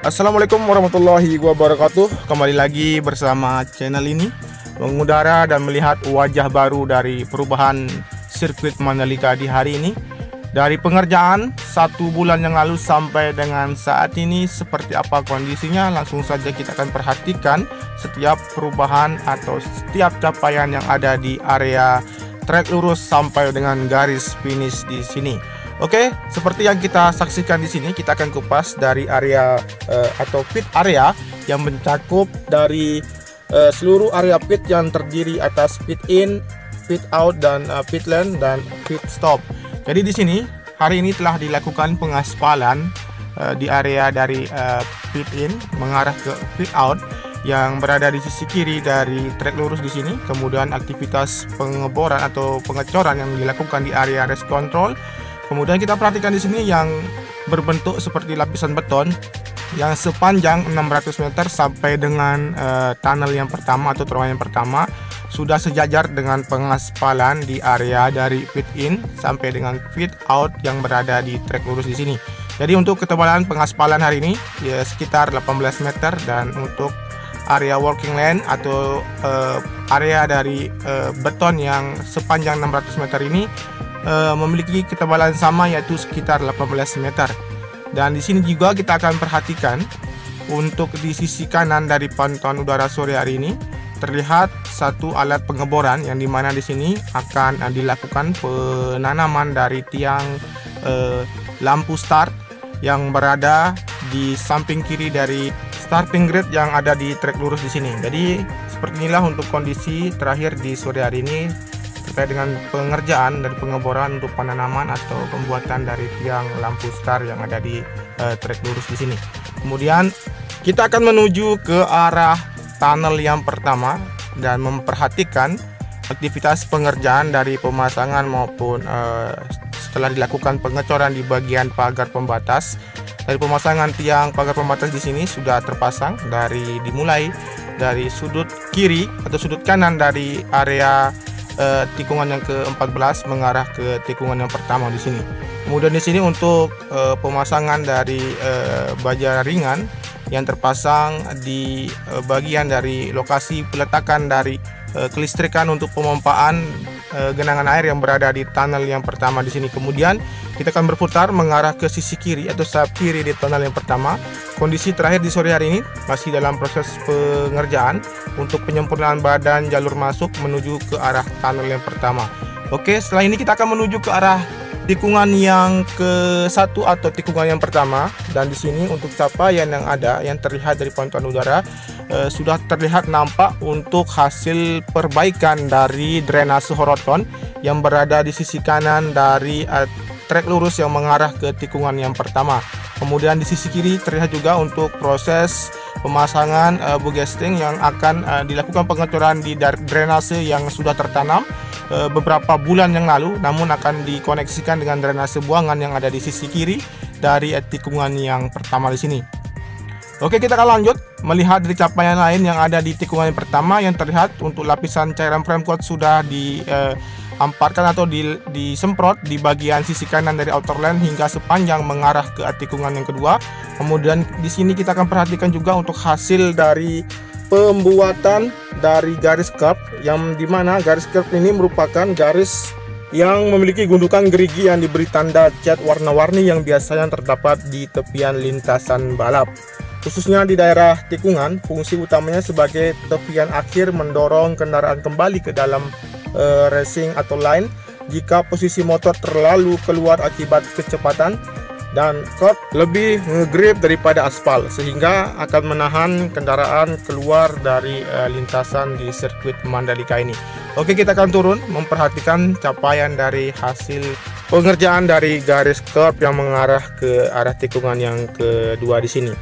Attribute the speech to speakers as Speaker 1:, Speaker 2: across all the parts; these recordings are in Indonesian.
Speaker 1: Assalamualaikum warahmatullahi wabarakatuh. Kembali lagi bersama channel ini, mengudara dan melihat wajah baru dari perubahan sirkuit Mandalika di hari ini. Dari pengerjaan 1 bulan yang lalu sampai dengan saat ini seperti apa kondisinya, langsung saja kita akan perhatikan setiap perubahan atau setiap capaian yang ada di area trek lurus sampai dengan garis finish di sini. Oke, seperti yang kita saksikan di sini, kita akan kupas dari area atau pit area yang mencakup dari seluruh area pit yang terdiri atas pit in, pit out, dan pit lane dan pit stop. Jadi di sini hari ini telah dilakukan pengaspalan di area dari pit in mengarah ke pit out yang berada di sisi kiri dari trek lurus di sini. Kemudian aktivitas pengeboran atau pengecoran yang dilakukan di area race control. Kemudian kita perhatikan di sini yang berbentuk seperti lapisan beton yang sepanjang 600 meter sampai dengan tunnel yang pertama atau terowongan yang pertama sudah sejajar dengan pengaspalan di area dari pit in sampai dengan pit out yang berada di trek lurus di sini. Jadi untuk ketebalan pengaspalan hari ini ya sekitar 18 meter, dan untuk area working lane atau area dari beton yang sepanjang 600 meter ini memiliki ketebalan sama, yaitu sekitar 18 meter. Dan di sini juga kita akan perhatikan untuk di sisi kanan dari pantauan udara sore hari ini terlihat satu alat pengeboran yang dimana di sini akan dilakukan penanaman dari tiang lampu start yang berada di samping kiri dari starting grid yang ada di trek lurus di sini. Jadi seperti inilah untuk kondisi terakhir di sore hari ini terkait dengan pengerjaan dan pengeboran untuk penanaman atau pembuatan dari tiang lampu star yang ada di trek lurus di sini. Kemudian kita akan menuju ke arah tunnel yang pertama dan memperhatikan aktivitas pengerjaan dari pemasangan maupun setelah dilakukan pengecoran di bagian pagar pembatas. Dari pemasangan tiang pagar pembatas di sini sudah terpasang dimulai dari sudut kiri atau sudut kanan dari area tikungan yang ke-14 mengarah ke tikungan yang pertama di sini. Kemudian di sini untuk pemasangan dari baja ringan yang terpasang di bagian dari lokasi peletakan dari kelistrikan untuk pemompaan genangan air yang berada di tunnel yang pertama di sini. Kemudian kita akan berputar mengarah ke sisi kiri atau sayap kiri di tunnel yang pertama. Kondisi terakhir di sore hari ini masih dalam proses pengerjaan untuk penyempurnaan badan jalur masuk menuju ke arah tunnel yang pertama. Oke, setelah ini kita akan menuju ke arah tikungan yang ke-1 atau tikungan yang pertama. Dan di sini untuk capaian yang ada yang terlihat dari pantauan udara sudah terlihat nampak untuk hasil perbaikan dari drainase horoton yang berada di sisi kanan dari trek lurus yang mengarah ke tikungan yang pertama. Kemudian di sisi kiri terlihat juga untuk proses pemasangan bugesting yang akan dilakukan pengecoran di drainase yang sudah tertanam beberapa bulan yang lalu, namun akan dikoneksikan dengan drainase buangan yang ada di sisi kiri dari tikungan yang pertama di sini. Oke, kita akan lanjut melihat dari capaian lain yang ada di tikungan yang pertama yang terlihat untuk lapisan cairan frame coat sudah dihamparkan atau disemprot di bagian sisi kanan dari outer lane hingga sepanjang mengarah ke tikungan yang kedua. Kemudian di sini kita akan perhatikan juga untuk hasil dari pembuatan dari garis curb, yang dimana garis curb ini merupakan garis yang memiliki gundukan gerigi yang diberi tanda cat warna-warni yang biasanya terdapat di tepian lintasan balap. Khususnya di daerah tikungan, fungsi utamanya sebagai tepian akhir mendorong kendaraan kembali ke dalam racing atau line jika posisi motor terlalu keluar akibat kecepatan, dan curb lebih ngegrip daripada aspal sehingga akan menahan kendaraan keluar dari lintasan di sirkuit Mandalika ini. Oke, kita akan turun memperhatikan capaian dari hasil pengerjaan dari garis curb yang mengarah ke arah tikungan yang kedua di sini.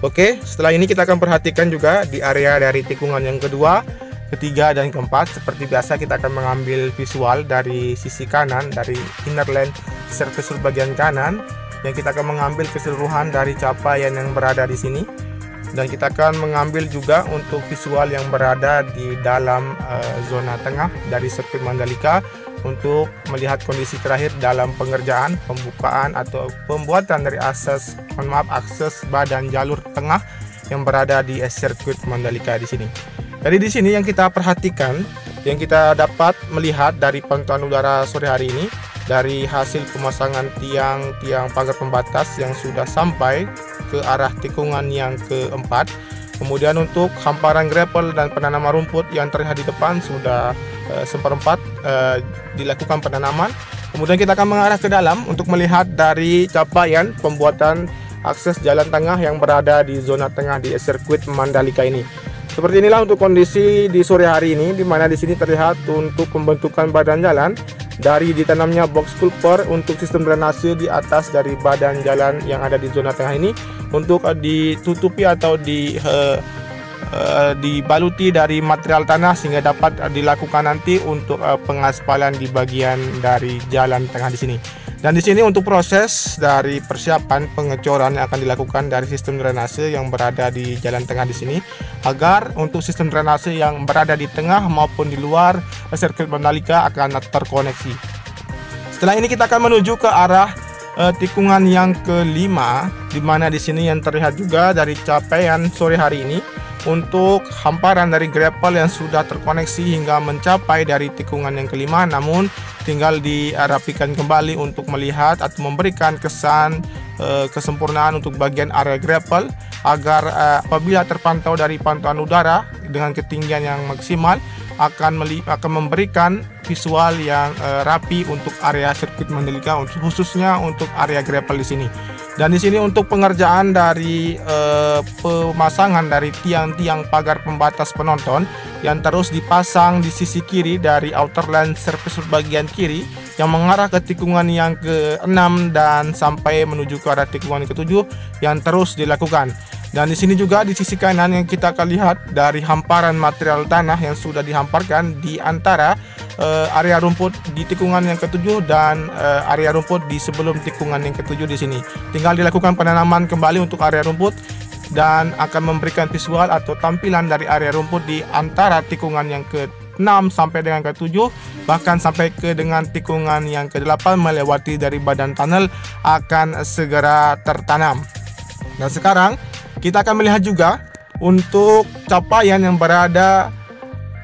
Speaker 1: Oke, setelah ini kita akan perhatikan juga di area dari tikungan yang kedua, ketiga, dan keempat. Seperti biasa kita akan mengambil visual dari sisi kanan, dari inner land surface bagian kanan, yang kita akan mengambil keseluruhan dari capaian yang berada di sini. Dan kita akan mengambil juga untuk visual yang berada di dalam zona tengah dari sirkuit Mandalika untuk melihat kondisi terakhir dalam pengerjaan, pembukaan atau pembuatan dari akses badan jalur tengah yang berada di sirkuit Mandalika di sini. Jadi di sini yang kita perhatikan, yang kita dapat melihat dari pantauan udara sore hari ini, dari hasil pemasangan tiang-tiang pagar pembatas yang sudah sampai ke arah tikungan yang keempat. Kemudian untuk hamparan gravel dan penanaman rumput yang terlihat di depan sudah seperempat dilakukan penanaman. Kemudian kita akan mengarah ke dalam untuk melihat dari capaian pembuatan akses jalan tengah yang berada di zona tengah di sirkuit Mandalika ini. Seperti inilah untuk kondisi di sore hari ini, di mana di sini terlihat untuk pembentukan badan jalan dari ditanamnya box culvert untuk sistem drainase di atas dari badan jalan yang ada di zona tengah ini untuk ditutupi atau dibaluti dari material tanah sehingga dapat dilakukan nanti untuk pengaspalan di bagian dari jalan tengah di sini. Dan di sini untuk proses dari persiapan pengecoran yang akan dilakukan dari sistem drainase yang berada di jalan tengah di sini, agar untuk sistem drainase yang berada di tengah maupun di luar sirkuit Mandalika akan terkoneksi. Setelah ini kita akan menuju ke arah tikungan yang kelima, di mana di sini yang terlihat juga dari capaian sore hari ini untuk hamparan dari gravel yang sudah terkoneksi hingga mencapai dari tikungan yang kelima, namun tinggal dirapikan kembali untuk melihat atau memberikan kesan kesempurnaan untuk bagian area gravel agar apabila terpantau dari pantauan udara dengan ketinggian yang maksimal akan memberikan visual yang rapi untuk area sirkuit Mandalika, khususnya untuk area gravel di sini. Dan di sini untuk pengerjaan dari pemasangan dari tiang-tiang pagar pembatas penonton yang terus dipasang di sisi kiri dari outer land surface bagian kiri yang mengarah ke tikungan yang ke-6 dan sampai menuju ke arah tikungan ke-7 yang terus dilakukan. Dan di sini juga di sisi kanan yang kita akan lihat dari hamparan material tanah yang sudah dihamparkan di antara area rumput di tikungan yang ke-7 dan area rumput di sebelum tikungan yang ke-7 di sini. Tinggal dilakukan penanaman kembali untuk area rumput dan akan memberikan visual atau tampilan dari area rumput di antara tikungan yang ke-6 sampai dengan ke-7, bahkan sampai ke dengan tikungan yang ke-8 melewati dari badan tunnel akan segera tertanam. Dan sekarang kita akan melihat juga untuk capaian yang berada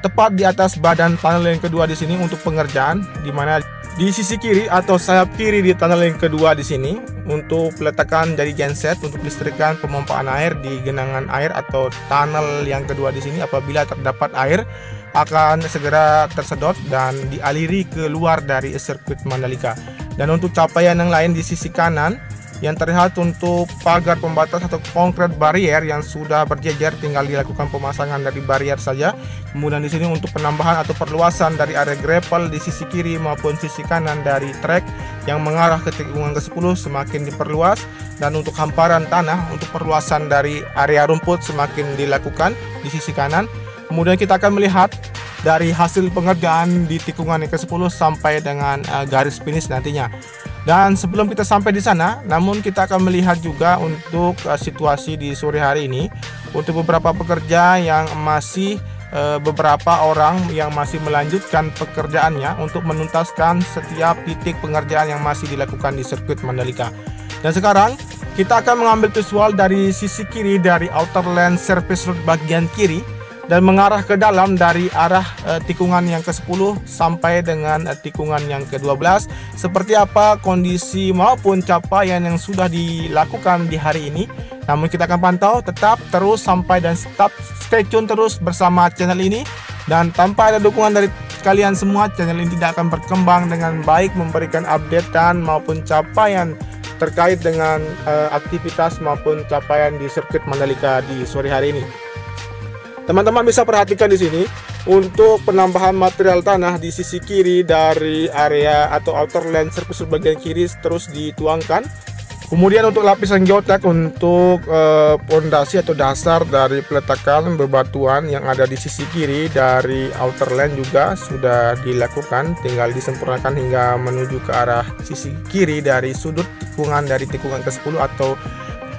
Speaker 1: tepat di atas badan tunnel yang kedua di sini untuk pengerjaan, di mana di sisi kiri atau sayap kiri di tunnel yang kedua di sini untuk peletakan dari genset untuk listrikan pemompaan air di genangan air atau tunnel yang kedua di sini. Apabila terdapat air akan segera tersedot dan dialiri keluar dari sirkuit Mandalika. Dan untuk capaian yang lain di sisi kanan yang terlihat untuk pagar pembatas atau konkret barrier yang sudah berjejer, tinggal dilakukan pemasangan dari barrier saja. Kemudian di sini untuk penambahan atau perluasan dari area gravel di sisi kiri maupun sisi kanan dari trek yang mengarah ke tikungan ke-10 semakin diperluas, dan untuk hamparan tanah untuk perluasan dari area rumput semakin dilakukan di sisi kanan. Kemudian kita akan melihat dari hasil pengerjaan di tikungan yang ke-10 sampai dengan garis finish nantinya. Dan sebelum kita sampai di sana, namun kita akan melihat juga untuk situasi di sore hari ini untuk beberapa pekerja yang masih beberapa orang yang masih melanjutkan pekerjaannya untuk menuntaskan setiap titik pengerjaan yang masih dilakukan di sirkuit Mandalika. Dan sekarang kita akan mengambil visual dari sisi kiri dari outer land surface road bagian kiri dan mengarah ke dalam dari arah tikungan yang ke-10 sampai dengan tikungan yang ke-12. Seperti apa kondisi maupun capaian yang sudah dilakukan di hari ini. Namun kita akan pantau, tetap terus sampai dan stay tune terus bersama channel ini. Dan tanpa ada dukungan dari kalian semua, channel ini tidak akan berkembang dengan baik, memberikan update dan maupun capaian terkait dengan aktivitas maupun capaian di sirkuit Mandalika di sore hari ini. Teman-teman bisa perhatikan di sini untuk penambahan material tanah di sisi kiri dari area atau outer land surface bagian kiri terus dituangkan, Kemudian untuk lapisan geotek untuk pondasi atau dasar dari peletakan bebatuan yang ada di sisi kiri dari outer lane juga sudah dilakukan, tinggal disempurnakan hingga menuju ke arah sisi kiri dari sudut tikungan dari tikungan ke-10 atau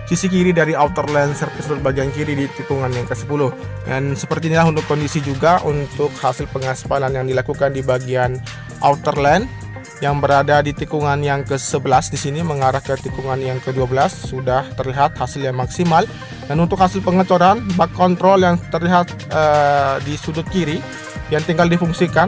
Speaker 1: sisi kiri dari outer lane surface road bagian kiri di tikungan yang ke-10. Dan seperti inilah untuk kondisi juga untuk hasil pengaspalan yang dilakukan di bagian outer lane yang berada di tikungan yang ke-11 di sini mengarah ke tikungan yang ke-12 sudah terlihat hasil yang maksimal. Dan untuk hasil pengecoran bak kontrol yang terlihat di sudut kiri yang tinggal difungsikan.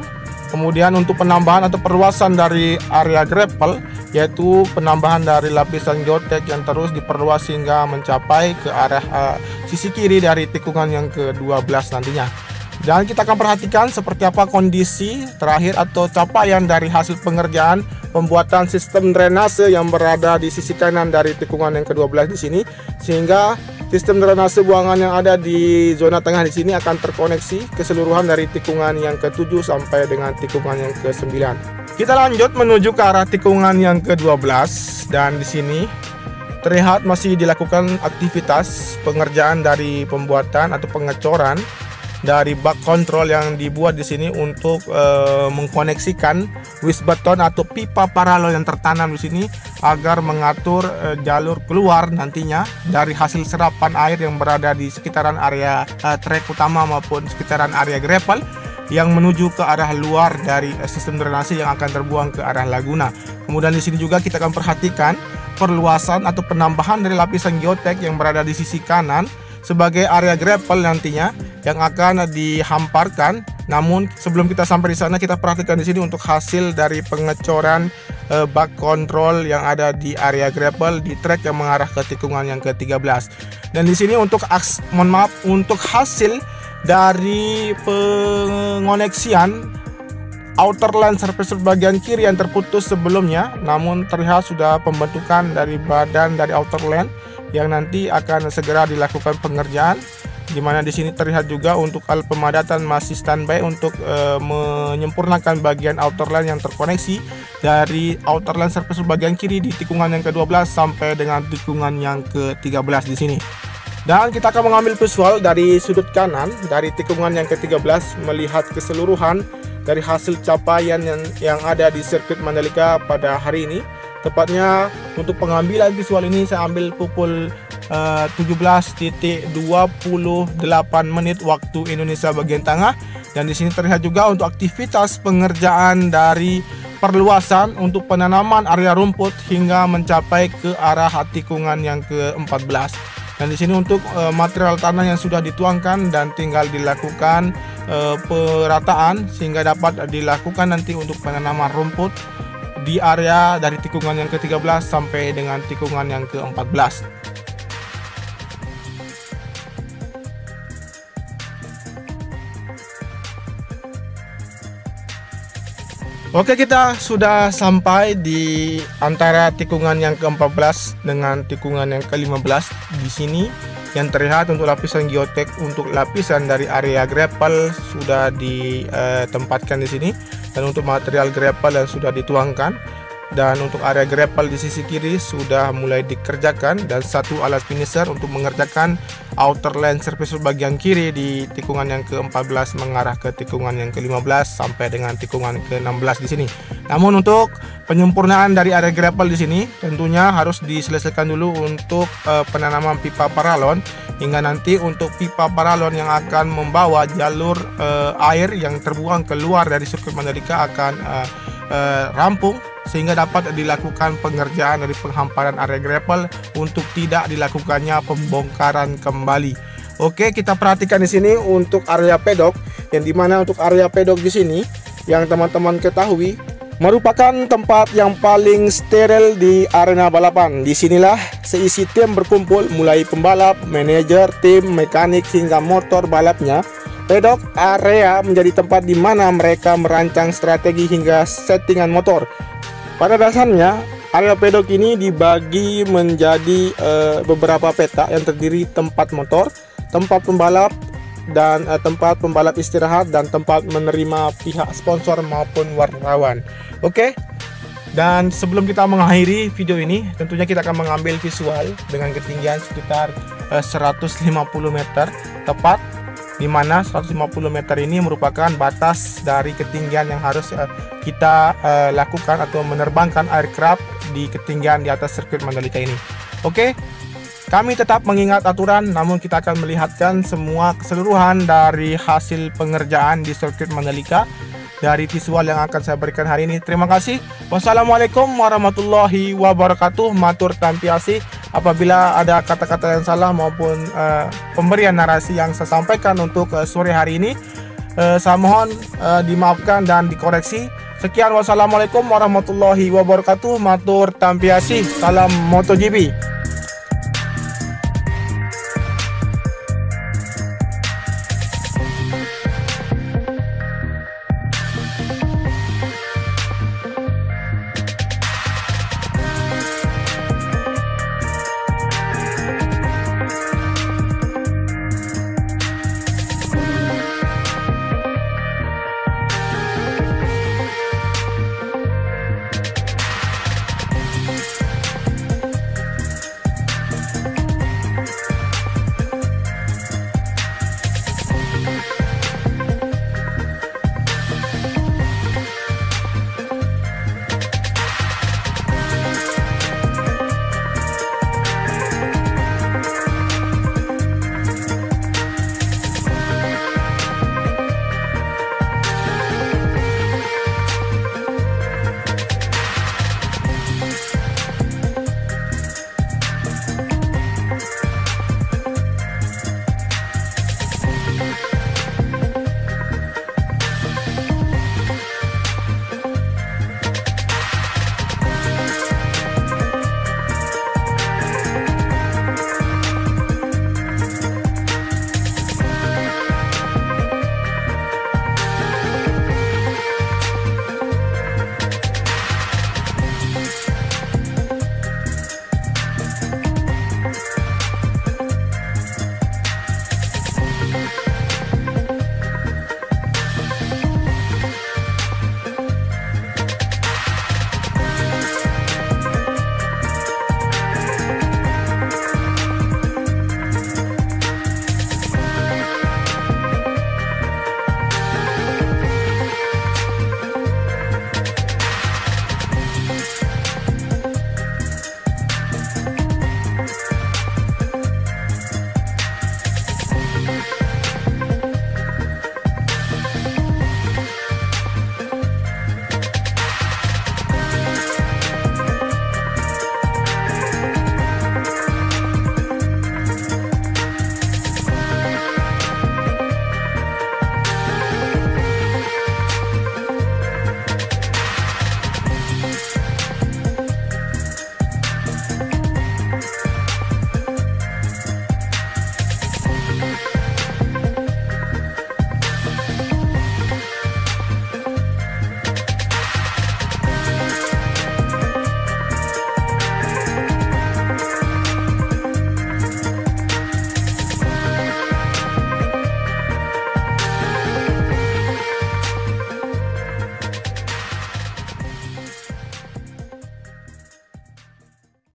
Speaker 1: Kemudian untuk penambahan atau perluasan dari area gravel, yaitu penambahan dari lapisan geotek yang terus diperluas hingga mencapai ke arah sisi kiri dari tikungan yang ke-12 nantinya. Dan kita akan perhatikan seperti apa kondisi terakhir atau capaian dari hasil pengerjaan pembuatan sistem drainase yang berada di sisi kanan dari tikungan yang ke-12 di sini, sehingga sistem drainase buangan yang ada di zona tengah di sini akan terkoneksi keseluruhan dari tikungan yang ke-7 sampai dengan tikungan yang ke-9. Kita lanjut menuju ke arah tikungan yang ke-12 dan di sini terlihat masih dilakukan aktivitas pengerjaan dari pembuatan atau pengecoran dari bak kontrol yang dibuat di sini untuk mengkoneksikan wish beton atau pipa paralel yang tertanam di sini agar mengatur jalur keluar nantinya dari hasil serapan air yang berada di sekitaran area trek utama maupun sekitaran area gravel yang menuju ke arah luar dari sistem drainase yang akan terbuang ke arah laguna. Kemudian di sini juga kita akan perhatikan perluasan atau penambahan dari lapisan geotek yang berada di sisi kanan sebagai area gravel nantinya yang akan dihamparkan. Namun sebelum kita sampai di sana, kita perhatikan di sini untuk hasil dari pengecoran bak kontrol yang ada di area gravel di trek yang mengarah ke tikungan yang ke-13. Dan di sini untuk untuk hasil dari pengoneksian outer lane surface bagian kiri yang terputus sebelumnya, namun terlihat sudah pembentukan dari badan dari outer lane yang nanti akan segera dilakukan pengerjaan, di mana di sini terlihat juga untuk alat pemadatan masih standby untuk menyempurnakan bagian outer lane yang terkoneksi dari outer lane surface bagian kiri di tikungan yang ke-12 sampai dengan tikungan yang ke-13 di sini. Dan kita akan mengambil visual dari sudut kanan dari tikungan yang ke-13 melihat keseluruhan dari hasil capaian yang ada di sirkuit Mandalika pada hari ini. Tepatnya untuk pengambilan visual ini saya ambil pukul 17.28 menit waktu Indonesia bagian tengah. Dan di sini terlihat juga untuk aktivitas pengerjaan dari perluasan untuk penanaman area rumput hingga mencapai ke arah tikungan yang ke-14. Dan di sini untuk material tanah yang sudah dituangkan dan tinggal dilakukan perataan sehingga dapat dilakukan nanti untuk penanaman rumput di area dari tikungan yang ke-13 sampai dengan tikungan yang ke-14. Oke, kita sudah sampai di antara tikungan yang ke-14 dengan tikungan yang ke-15 di sini. Yang terlihat untuk lapisan geotek untuk lapisan dari area gravel sudah ditempatkan di sini, dan untuk material gravel yang sudah dituangkan, dan untuk area gravel di sisi kiri sudah mulai dikerjakan, dan satu alat finisher untuk mengerjakan outer lane surface bagian kiri di tikungan yang ke-14 mengarah ke tikungan yang ke-15 sampai dengan tikungan ke-16 di sini. Namun untuk penyempurnaan dari area gravel di sini tentunya harus diselesaikan dulu untuk penanaman pipa paralon, hingga nanti untuk pipa paralon yang akan membawa jalur air yang terbuang keluar dari sirkuit Mandalika akan rampung, sehingga dapat dilakukan pengerjaan dari penghamparan area gravel untuk tidak dilakukannya pembongkaran kembali. Oke, kita perhatikan di sini untuk area pedok, yang dimana untuk area pedok di sini yang teman-teman ketahui merupakan tempat yang paling steril di arena balapan. Disinilah seisi tim berkumpul, mulai pembalap, manajer, tim, mekanik hingga motor balapnya. Pedok area menjadi tempat di mana mereka merancang strategi hingga settingan motor. Pada dasarnya area pedok ini dibagi menjadi beberapa peta yang terdiri tempat motor, tempat pembalap, dan tempat pembalap istirahat, dan tempat menerima pihak sponsor maupun wartawan. Oke. Dan sebelum kita mengakhiri video ini, tentunya kita akan mengambil visual dengan ketinggian sekitar 150 meter tepat, di mana 150 meter ini merupakan batas dari ketinggian yang harus kita lakukan atau menerbangkan aircraft di ketinggian di atas sirkuit Mandalika ini. Oke, kami tetap mengingat aturan, namun kita akan melihatkan semua keseluruhan dari hasil pengerjaan di sirkuit Mandalika dari visual yang akan saya berikan hari ini. Terima kasih. Wassalamualaikum warahmatullahi wabarakatuh. Matur tampiasi. Apabila ada kata-kata yang salah maupun pemberian narasi yang saya sampaikan untuk sore hari ini, saya mohon dimaafkan dan dikoreksi. Sekian, wassalamualaikum warahmatullahi wabarakatuh. Matur tampiasi. Salam MotoGP.